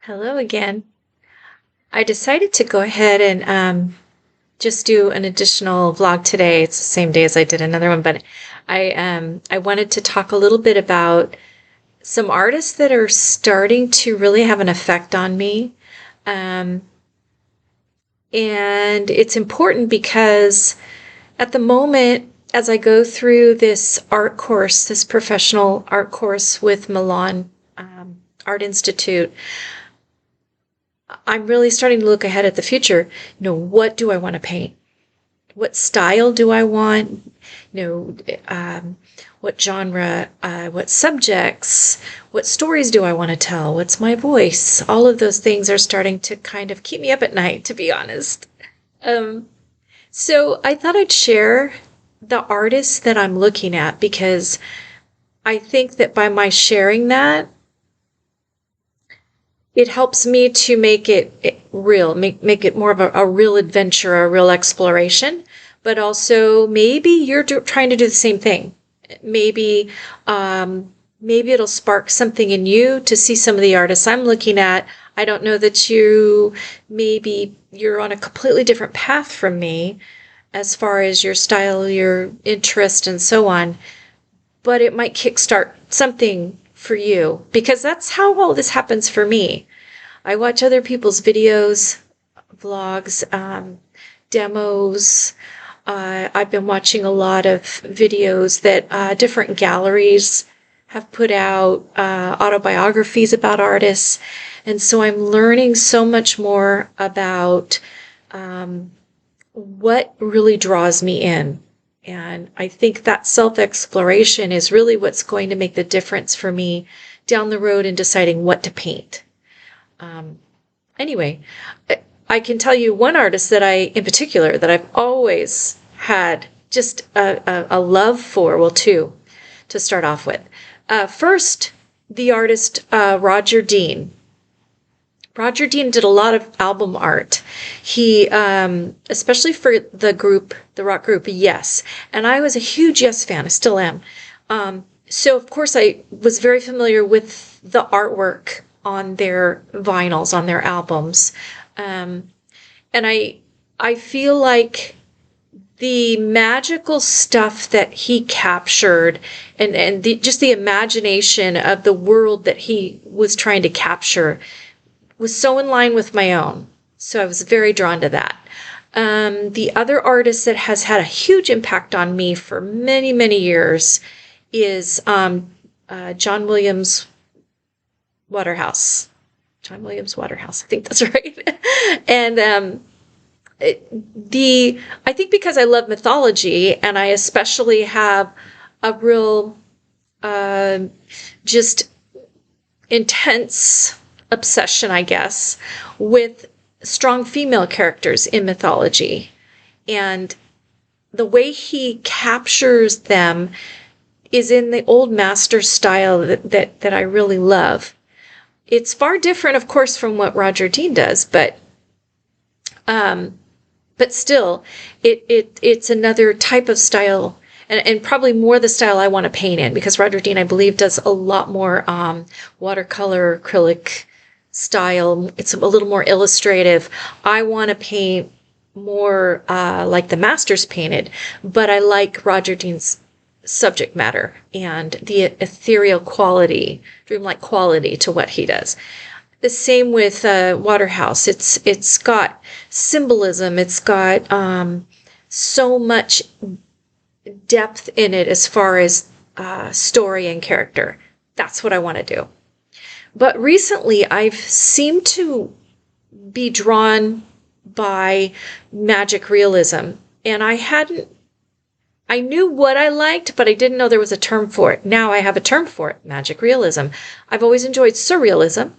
Hello again. I decided to go ahead and just do an additional vlog today. It's the same day as I did another one, but I wanted to talk a little bit about some artists that are starting to really have an effect on me. Um, and it's important because at the moment, as I go through this art course, this professional art course with Milan Art Institute, I'm really starting to look ahead at the future. What do I want to paint? What style do I want? What genre, what subjects, what stories do I want to tell? What's my voice? All of those things are starting to kind of keep me up at night, to be honest. Um, so I thought I'd share the artists that I'm looking at because I think that by my sharing that, it helps me to make it real, make it more of a real adventure, a real exploration. But also, maybe you're trying to do the same thing. Maybe, maybe it'll spark something in you to see some of the artists I'm looking at. I don't know that maybe you're on a completely different path from me as far as your style, your interest, and so on. But it might kickstart something for you because that's how all this happens for me. I watch other people's videos, vlogs, demos. I've been watching a lot of videos that different galleries have put out, autobiographies about artists. And so I'm learning so much more about what really draws me in. And I think that self-exploration is really what's going to make the difference for me down the road in deciding what to paint. Anyway, I can tell you one artist in particular, that I've always had just a love for, well, two, to start off with. First, the artist Roger Dean. Roger Dean did a lot of album art. He, especially for the rock group, Yes. And I was a huge Yes fan. I still am. So, of course, I was very familiar with the artwork on their vinyls, on their albums. And I feel like the magical stuff that he captured and just the imagination of the world that he was trying to capture was so in line with my own. So I was very drawn to that. The other artist that has had a huge impact on me for many, many years is John Williams Waterhouse. John Williams Waterhouse, I think that's right. And I think because I love mythology, and I especially have a real just intense obsession, I guess, with strong female characters in mythology. And the way he captures them is in the old master style that I really love. It's far different, of course, from what Roger Dean does, but still, it's another type of style, and probably more the style I want to paint in, because Roger Dean, I believe, does a lot more watercolor, acrylic style. It's a little more illustrative. I want to paint more like the masters painted, but I like Roger Dean's subject matter and the ethereal quality, dreamlike quality to what he does. The same with Waterhouse. It's got symbolism. It's got so much depth in it as far as story and character. That's what I want to do. But recently, I've seemed to be drawn by magic realism, and I knew what I liked, but I didn't know there was a term for it. Now I have a term for it, magic realism. I've always enjoyed surrealism.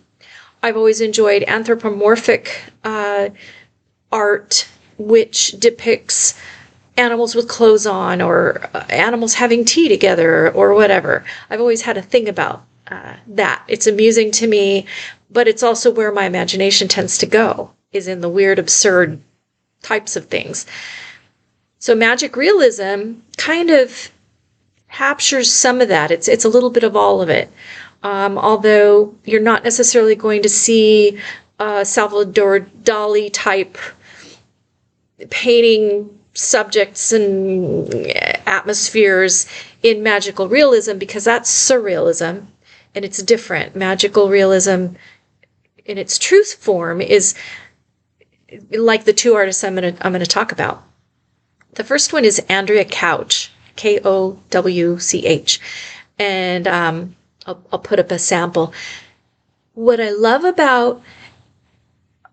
I've always enjoyed anthropomorphic art, which depicts animals with clothes on, or animals having tea together, or whatever. I've always had a thing about that. It's amusing to me, but it's also where my imagination tends to go, is in the weird, absurd types of things. So magic realism kind of captures some of that. It's a little bit of all of it. although you're not necessarily going to see Salvador Dali type painting subjects and atmospheres in magical realism, because that's surrealism and it's different. Magical realism in its truth form is like the two artists I'm going to talk about. The first one is Andrea Kowch, Kowch, and I'll put up a sample. What I love about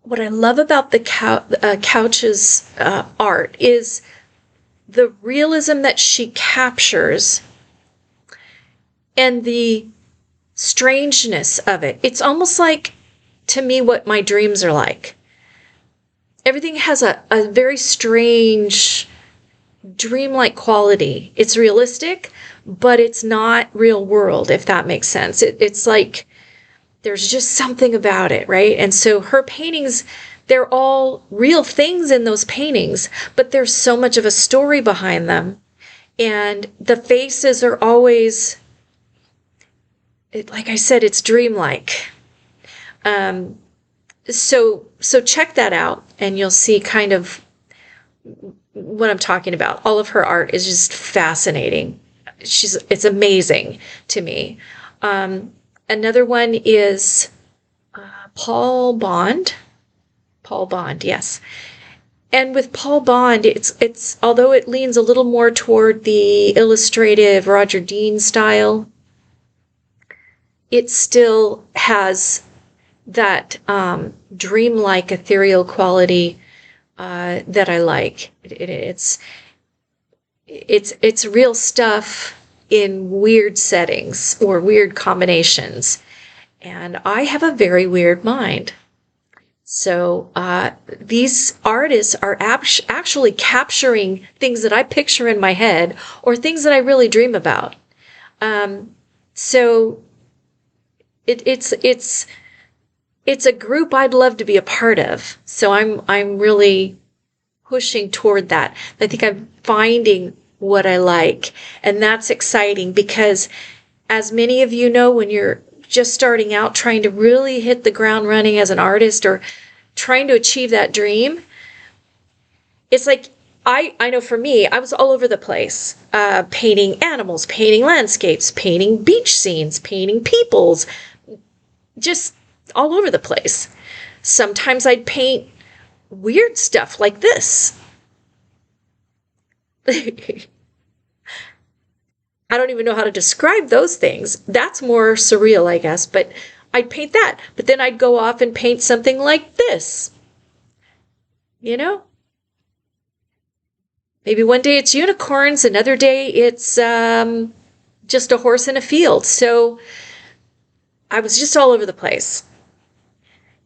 the Kowch's art is the realism that she captures and the strangeness of it. It's almost like, to me, what my dreams are like. Everything has a very strange, dreamlike quality. It's realistic, but it's not real world, if that makes sense. It's like there's just something about it, right? And so her paintings, they're all real things in those paintings, but there's so much of a story behind them. And the faces are always, like I said, it's dreamlike. So check that out and you'll see kind of what I'm talking about. All of her art is just fascinating. It's amazing to me. Another one is Paul Bond. Paul Bond, yes. And with Paul Bond, it's although it leans a little more toward the illustrative Roger Dean style, it still has that dreamlike ethereal quality that I like. It's real stuff in weird settings or weird combinations, and I have a very weird mind. So these artists are actually capturing things that I picture in my head or things that I really dream about. So it's a group I'd love to be a part of. So I'm really pushing toward that. I think I'm finding what I like, and that's exciting because, as many of you know, when you're just starting out trying to really hit the ground running as an artist or trying to achieve that dream, it's like I know for me, I was all over the place, painting animals, painting landscapes, painting beach scenes, painting peoples, just all over the place. Sometimes I'd paint weird stuff like this. I don't even know how to describe those things. That's more surreal, I guess, but I'd paint that. But then I'd go off and paint something like this. You know? Maybe one day it's unicorns, another day it's just a horse in a field. So I was just all over the place.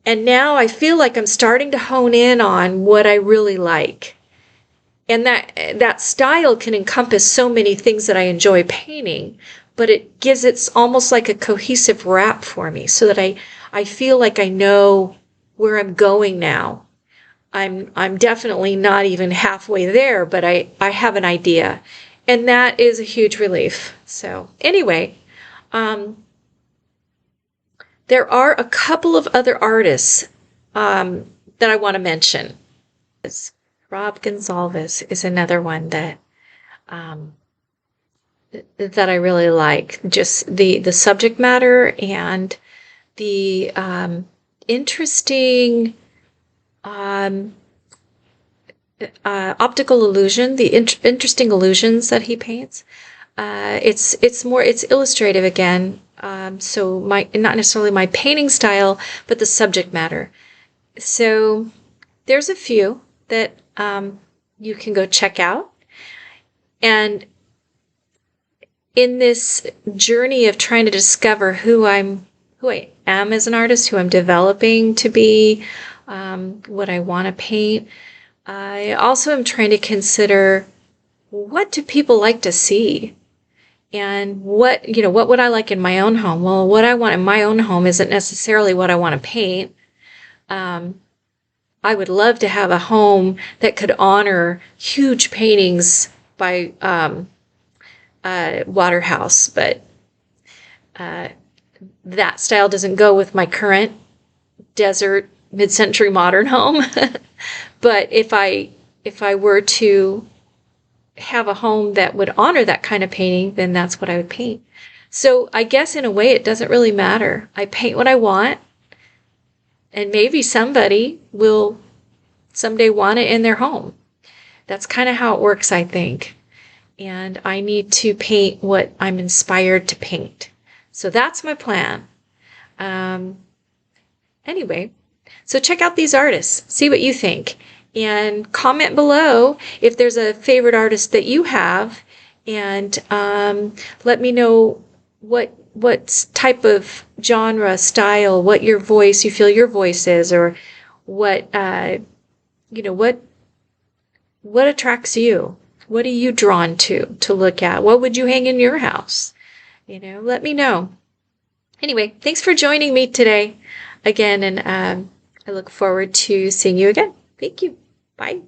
And now I feel like I'm starting to hone in on what I really like. And that style can encompass so many things that I enjoy painting, but it gives it's almost like a cohesive wrap for me so that I feel like I know where I'm going now. I'm definitely not even halfway there, but I have an idea. And that is a huge relief. So anyway, there are a couple of other artists that I want to mention. Rob Gonzalves is another one that I really like. Just the subject matter and the interesting optical illusion, the interesting illusions that he paints. It's illustrative again. So not necessarily my painting style, but the subject matter. So there's a few that you can go check out. And in this journey of trying to discover who I am as an artist, who I'm developing to be, what I want to paint, I also am trying to consider, what do people like to see? And what would I like in my own home? Well, what I want in my own home isn't necessarily what I want to paint. I would love to have a home that could honor huge paintings by Waterhouse, but that style doesn't go with my current desert mid-century modern home. But if I were to have a home that would honor that kind of painting, then that's what I would paint. So I guess in a way it doesn't really matter. I paint what I want, and maybe somebody will someday want it in their home. That's kind of how it works, I think. And I need to paint what I'm inspired to paint. So that's my plan. Anyway, so check out these artists, see what you think, and comment below if there's a favorite artist that you have, and let me know what type of genre, style, what your voice, you feel your voice is, or what what attracts you. What are you drawn to look at? What would you hang in your house? Let me know. Anyway, thanks for joining me today again, and I look forward to seeing you again. Thank you. Bye.